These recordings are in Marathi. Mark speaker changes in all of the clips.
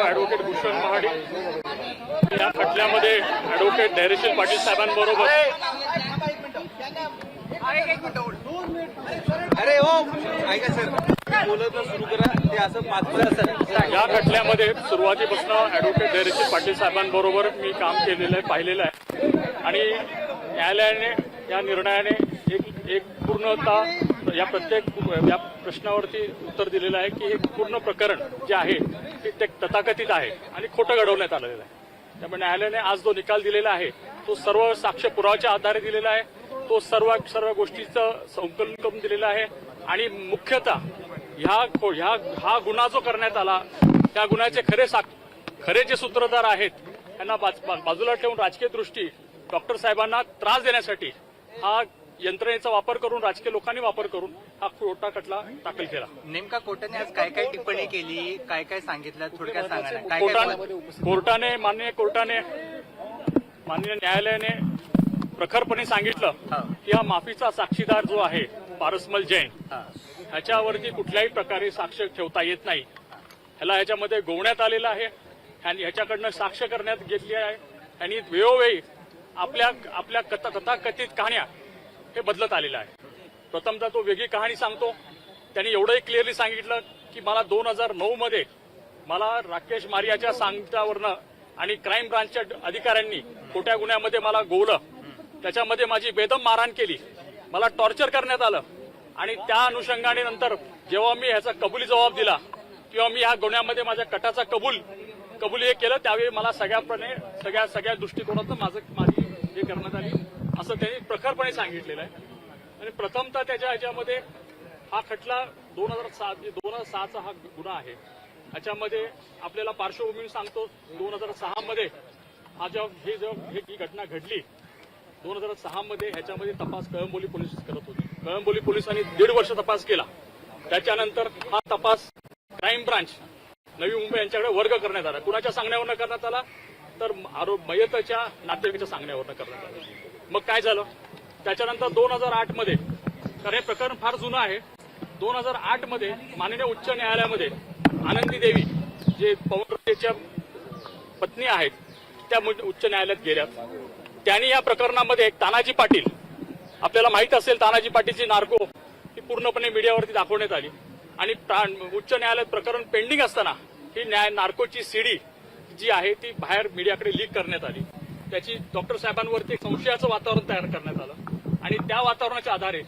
Speaker 1: ॲडव्होकेट भूषण महाडिक या खटल्यामध्ये ॲडव्होकेट धैर्यशील पाटील साहेबांबरोबर
Speaker 2: अरे हो ऐका सर बोलत सुरू करा ते असं पाच
Speaker 1: या खटल्यामध्ये सुरुवातीपासून ॲडव्होकेट धैर्यशील पाटील साहेबांबरोबर मी काम केलेलं आहे, पाहिलेलं आहे आणि न्यायालयाने या निर्णयाने एक पूर्णतः या प्रत्येक या प्रश्नावरती उत्तर दिलेलं आहे की हे पूर्ण प्रकरण जे आहे ते तथाकथित आहे आणि खोटं घडवण्यात आलेलं आहे। त्यामुळे न्यायालयाने आज जो निकाल दिलेला आहे तो सर्व साक्ष पुराव्याच्या आधारे दिलेला आहे, तो सर्व गोष्टीचं संकलन करून दिलेलं आहे आणि मुख्यतः हा गुन्हा जो करण्यात आला त्या गुन्ह्याचे खरे जे सूत्रधार आहेत त्यांना बाजूला ठेवून राजकीय दृष्टी डॉक्टर साहेबांना त्रास देण्यासाठी हा यंत्रणेचा वापर करून राजकीय लोकांनी वापर करून हा खोटा खटला दाखल केला।
Speaker 2: नेमका कोर्टाने आज काय काय टिप्पणी केली, काय काय सांगितलं थोडक्यात सांगा ना।
Speaker 1: माननीय न्यायालयाने प्रखरपणे सांगितलं की हा माफीचा साक्षीदार जो आहे पारसमल जैन ह्याच्यावरती कुठल्याही प्रकारे साक्ष ठेवता येत नाही, ह्याच्यामध्ये गोवण्यात आलेलं आहे, ह्याच्याकडनं साक्ष करण्यात घेतली आहे आणि वेळोवेळी आपल्या तथाकथित कहाण्या हे बदलत आलेलं आहे। प्रथमतः तो वेगळी कहाणी सांगतो, त्यांनी एवढंही क्लिअरली सांगितलं की मला 2009 मध्ये मला राकेश मारियाच्या सांगण्यावरनं आणि क्राईम ब्रांचच्या अधिकाऱ्यांनी खोट्या गुन्ह्यामध्ये मला गोवलं, त्याच्यामध्ये माझी बेदम मारहाण केली, मला टॉर्चर करण्यात आलं आणि त्या अनुषंगाने नंतर जेव्हा मी ह्याचा कबुली जबाब दिला किंवा मी ह्या गुन्ह्यामध्ये माझ्या कटाचा कबुली हे केलं त्यावेळी मला सगळ्या दृष्टिकोनातून माझी हे करण्यात आली असं त्यांनी प्रखरपणे सांगितलेलं आहे। आणि प्रथमतः त्याच्या ह्याच्यामध्ये हा खटला 2007चा हा गुन्हा आहे, ह्याच्यामध्ये आपल्याला पार्श्वभूमी सांगतो 2006 मध्ये ही घटना घडली 2006 मध्ये ह्याच्यामध्ये तपास कळंबोली पोलीस करत होते, कळंबोली पोलिसांनी 1.5 वर्ष तपास केला, त्याच्यानंतर हा तपास क्राईम ब्रांच नवी मुंबई यांच्याकडे वर्ग करण्यात आला, कुणाच्या सांगण्यावरनं करण्यात आला तर मयतच्या नातेवाईकाच्या सांगण्यावरनं करण्यात आला। मग काय झालं त्याच्यानंतर 2008 मध्ये, तर हे प्रकरण फार जुनं आहे, 2008 मध्ये माननीय उच्च न्यायालयामध्ये आनंदी देवी जे पवनच्या पत्नी आहेत त्या उच्च न्यायालयात गेल्या, त्यांनी या प्रकरणामध्ये तानाजी पाटील, आपल्याला माहित असेल तानाजी पाटीलची नार्को ही पूर्णपणे मीडियावरती दाखवण्यात आली आणि उच्च न्यायालयात प्रकरण पेंडिंग असताना ही नार्कोची सीडी जी आहे ती बाहेर मीडियाकडे लीक करण्यात आली, त्याची डॉक्टर साहेबांवरती एक संशयाचं वातावरण तयार करण्यात आलं आणि त्या वातावरणाच्या आधारे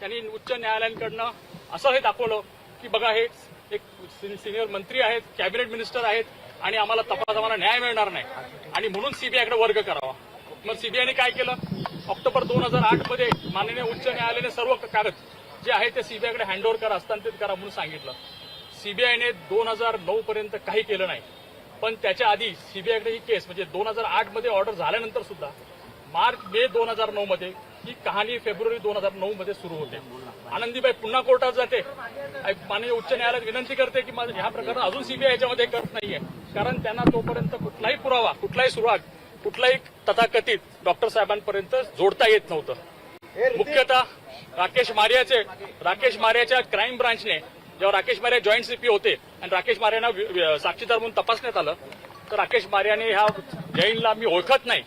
Speaker 1: त्यांनी उच्च न्यायालयांकडनं असं हे दाखवलं की बघा हे एक सिनियर मंत्री आहेत, कॅबिनेट मिनिस्टर आहेत आणि आम्हाला आम्हाला न्याय मिळणार नाही आणि म्हणून सीबीआयकडे वर्ग करावा। मग सीबीआयने काय केलं, ऑक्टोबर 2008 मध्ये माननीय उच्च न्यायालयाने सर्व कागद जे आहे ते सीबीआयकडे हँडओव्हर करा, हस्तांतरित करा म्हणून सांगितलं। सीबीआयने 2009 पर्यंत काही केलं नाही, पण त्याच्या आधी सीबीआयकडे ही केस म्हणजे 2008 मध्ये ऑर्डर झाल्यानंतर सुद्धा मे 2009 मध्ये ही कहाणी फेब्रुवारी 2009 मध्ये सुरू होते। आनंदीबाई पुन्हा कोर्टात जाते, माननीय उच्च न्यायालयात विनंती करते की माझं ह्या प्रकरण अजून सीबीआय याच्यामध्ये करत नाहीये, कारण त्यांना तोपर्यंत कुठलाही पुरावा, कुठलाही सुराग, कुठलाही तथाकथित डॉक्टर साहेबांपर्यंत जोडता येत नव्हतं। मुख्यतः राकेश मारियाच्या क्राईम ब्रांचने जेव्हा राकेश मारिया जॉईंट सीपी होते आणि राकेश मारियांना साक्षीदार म्हणून तपासण्यात आलं तर राकेश मारियाने ह्या जैनला मी ओळखत नाही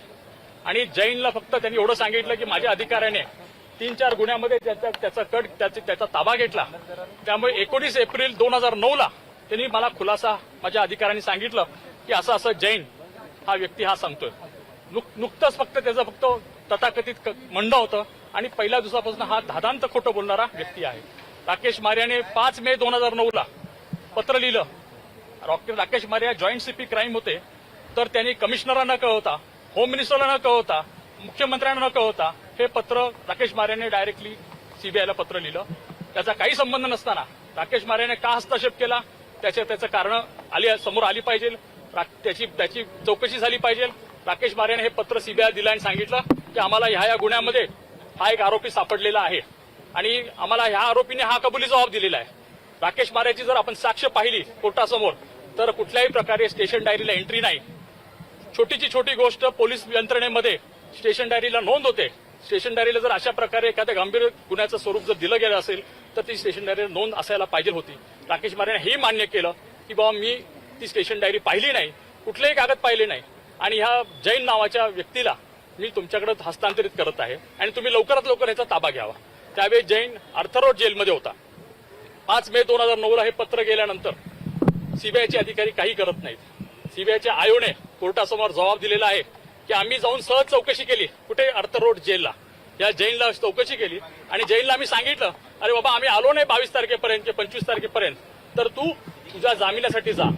Speaker 1: आणि जैनला फक्त त्यांनी एवढं सांगितलं की माझ्या अधिकाऱ्याने 3-4 गुन्ह्यामध्ये त्याचा ताबा घेतला, त्यामुळे 19 एप्रिल 2009 त्यांनी मला खुलासा माझ्या अधिकाऱ्यांनी सांगितलं की असं जैन हा व्यक्ती हा सांगतोय। नुकतंच त्याचं तथाकथित म्हणणं होतं आणि पहिल्या दिवसापासून हा धादांत खोटं बोलणारा व्यक्ती आहे। राकेश मारियाने 5 मे 2009 पत्र लिहिलं, Rakesh Maria joint CP crime होते तर त्यांनी कमिशनरांना कळवता, होम मिनिस्टरला न कळवता, मुख्यमंत्र्यांना न कळवता हे पत्र राकेश मारियाने डायरेक्टली सीबीआयला पत्र लिहिलं, त्याचा काही संबंध नसताना राकेश मारियाने का हस्तक्षेप केला त्याचं कारण समोर आली पाहिजे, त्याची चौकशी झाली पाहिजे। राकेश मारियाने हे पत्र सीबीआय दिलं आणि सांगितलं की आम्हाला ह्या गुन्ह्यामध्ये हा एक आरोपी सापडलेला आहे आणि आम्हाला ह्या आरोपीने हा कबुली जबाब दिलेला आहे। राकेश मारियाची जर आपण साक्ष पाहिली कोर्टासमोर तर कुठल्याही प्रकारे स्टेशन डायरीला एंट्री नाही, छोटी गोष्ट पोलीस यंत्रणेमध्ये स्टेशन डायरीला नोंद होते, स्टेशन डायरीला जर अशा प्रकारे एखाद्या गंभीर गुन्ह्याचं स्वरूप जर दिलं गेलं असेल तर ती स्टेशन डायरीला नोंद असायला पाहिजे होती। राकेश मारियाने हे मान्य केलं की बाबा मी ती स्टेशन डायरी पाहिली नाही, कुठलेही कागद पाहिले नाही आणि ह्या जैन नावाच्या व्यक्तीला मी तुमच्याकडे हस्तांतरित करत आहे आणि तुम्ही लवकरात लवकर ह्याचा ताबा घ्यावा. त्यावेळी जैन अर्थरोड जेलमध्ये होता. 5 मे 2009ला हे पत्र गेल्यानंतर सीबीआयचे अधिकारी काही करत नाहीत. सीबीआयच्या आयोने कोर्टासमोर जबाब दिलेला आहे की आम्ही जाऊन सहज चौकशी केली, कुठे अर्थरोड जेलला, या जैनला चौकशी केली आणि जैनला आम्ही सांगितलं, अरे बाबा आम्ही आलो नाही 22 तारखेपर्यंत किंवा 25 तारखेपर्यंत, तर तू तुझ्या जामिनासाठी जा.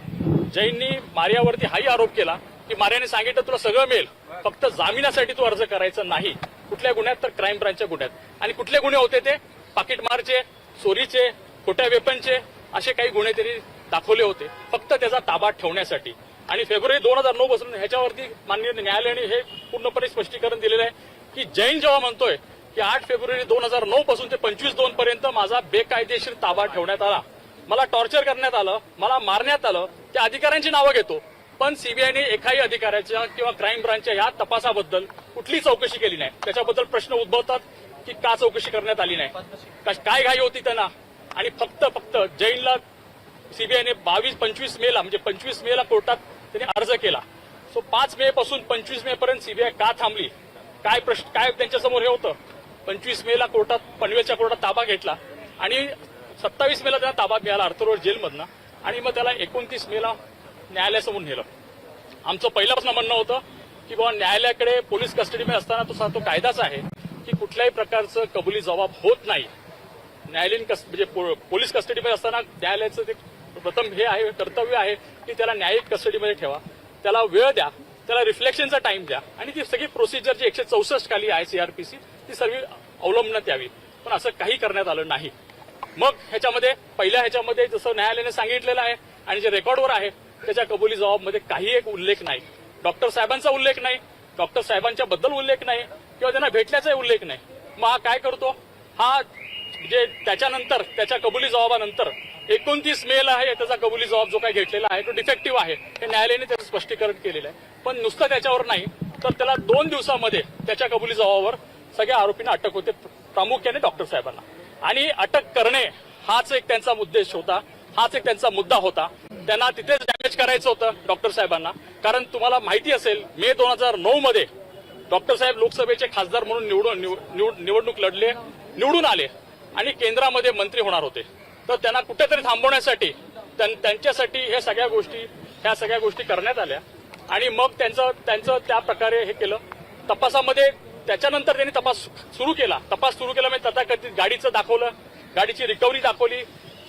Speaker 1: जैननी मारियावरती हाही आरोप केला की मारियाने सांगितलं तुला सगळं मिळेल, फक्त जामिनासाठी तू अर्ज करायचा नाही. कुठल्या गुन्ह्यात? तर क्राईम ब्रांचच्या गुन्ह्यात. आणि कुठले गुन्हे होते ते? पाकिटमारचे, चोरीचे, खोट्या वेपनचे, असे काही गुन्हे त्यांनी दाखवले होते फक्त त्याचा ताबा ठेवण्यासाठी. आणि फेब्रुवारी 2009 पासून ह्याच्यावरती माननीय न्यायालयाने हे पूर्णपणे स्पष्टीकरण दिलेलं आहे की जैन जेव्हा म्हणतोय की 8 फेब्रुवारी 2009 पासून ते 25/2 पर्यंत माझा बेकायदेशीर ताबा ठेवण्यात आला, मला टॉर्चर करण्यात आलं, मला मारण्यात आलं, त्या अधिकाऱ्यांची नावं घेतो, पण सीबीआयने एकाही अधिकाऱ्याच्या किंवा क्राईम ब्रांचच्या या तपासाबद्दल कुठली चौकशी केली नाही. त्याच्याबद्दल प्रश्न उद्भवतात की का चौकशी करण्यात आली नाही, काय घाई होती त्यांना. आणि फक्त जैनला सीबीआयने 22-25 मेला म्हणजे 25 मेला कोर्टात त्यांनी अर्ज केला. सो 5 मे पासून 25 मे पर्यंत सीबीआय का थांबली? काय त्यांच्यासमोर हे होतं? 25 मेला कोर्टात, पनवेलच्या कोर्टात ताबा घेतला आणि 27 मेला त्यांना ताबा मिळाला अर्थरोड जेलमधनं आणि मग त्याला 29 मेला न्यायालयासमोर नेलं. आमचं पहिल्यापासून म्हणणं होतं की बाबा न्यायालयाकडे पोलीस कस्टडीमध्ये असताना तो कायदाच आहे की कुठल्याही प्रकारचं कबुली जबाब होत नाही. न्यायालयीन म्हणजे पोलीस कस्टडीमध्ये असताना न्यायालयाचं ते प्रथम हे आहे, कर्तव्य आहे की त्याला न्यायिक कस्टडीमध्ये ठेवा, त्याला वेळ द्या, त्याला रिफ्लेक्शनचा टाइम द्या आणि ती सगळी प्रोसिजर जी 164 खाली आहे सीआरपीसी ती सर्व अवलंबण्यात यावी. पण असं काही करण्यात आलं नाही. मग ह्याच्यामध्ये जसं न्यायालयाने सांगितलेलं आहे आणि जे रेकॉर्डवर आहे त्याच्या कबुली जबाबमध्ये काही एक उल्लेख नाही. डॉक्टर साहेबांचा उल्लेख नाही, डॉक्टर साहेबांच्या बद्दल उल्लेख नाही किंवा त्यांना भेटल्याचाही उल्लेख नाही. मग हा काय करतो? हा म्हणजे त्याच्यानंतर त्याच्या कबुली जबाबानंतर 29 मेला आहे त्याचा कबुली जबाब जो काही घेतलेला आहे तो डिफेक्टिव्ह आहे हे न्यायालयाने त्याचं स्पष्टीकरण केलेलं आहे. पण नुसतं त्याच्यावर नाही तर त्याला 2 दिवसामध्ये त्याच्या कबुली जबाबावर सगळ्या आरोपींना अटक होते, प्रामुख्याने डॉक्टर साहेबांना. आणि अटक करणे हाच एक त्यांचा उद्देश होता, हाच एक त्यांचा मुद्दा होता. त्यांना तिथेच डॅमेज करायचं होतं डॉक्टर साहेबांना. कारण तुम्हाला माहिती असेल मे 2009 मध्ये डॉक्टर साहेब लोकसभेचे खासदार म्हणून निवडणूक लढले, निवडून आले आणि केंद्रामध्ये मंत्री होणार होते. तर त्यांना कुठेतरी थांबवण्यासाठी त्यांच्यासाठी ह्या सगळ्या गोष्टी करण्यात आल्या आणि मग त्यांचं त्या प्रकारे हे केलं. तपासामध्ये त्याच्यानंतर त्यांनी तपास सुरू केला म्हणजे तथाकथित गाडीचं दाखवलं, गाडीची रिकव्हरी दाखवली,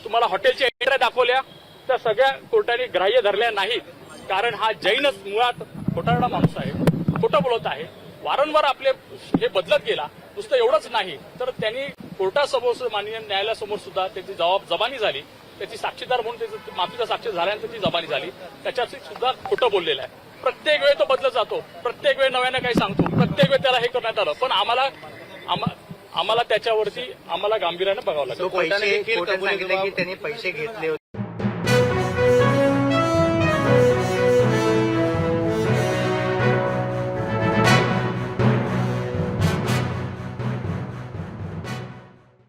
Speaker 1: तुम्हाला हॉटेलच्या एंट्र्या दाखवल्या, त्या सगळ्या कोर्टाने ग्राह्य धरल्या नाहीत. कारण हा जैनच मुळात खोटारडा माणूस आहे, खोटं बोलत आहे, वारंवार आपले हे बदलत गेला. नुसतं एवढंच नाही तर त्यांनी कोर्टासमोर माननीय न्यायालयासमोर सुद्धा त्याची जबानी झाली, त्याची साक्षीदार म्हणून त्याची माफीचा साक्षी झाल्यानंतर ती जबानी झाली, त्याच्याशी सुद्धा खोटं बोललेलं आहे. प्रत्येक वेळ तो बदलत जातो, प्रत्येक वेळ नव्यानं काही सांगतो, प्रत्येक वेळ त्याला हे करण्यात आलं. पण आम्हाला त्याच्यावरती गांभीर्यानं बघावं लागतं.
Speaker 2: कोर्टाने सांगितलं की त्यांनी पैसे घेतले होते.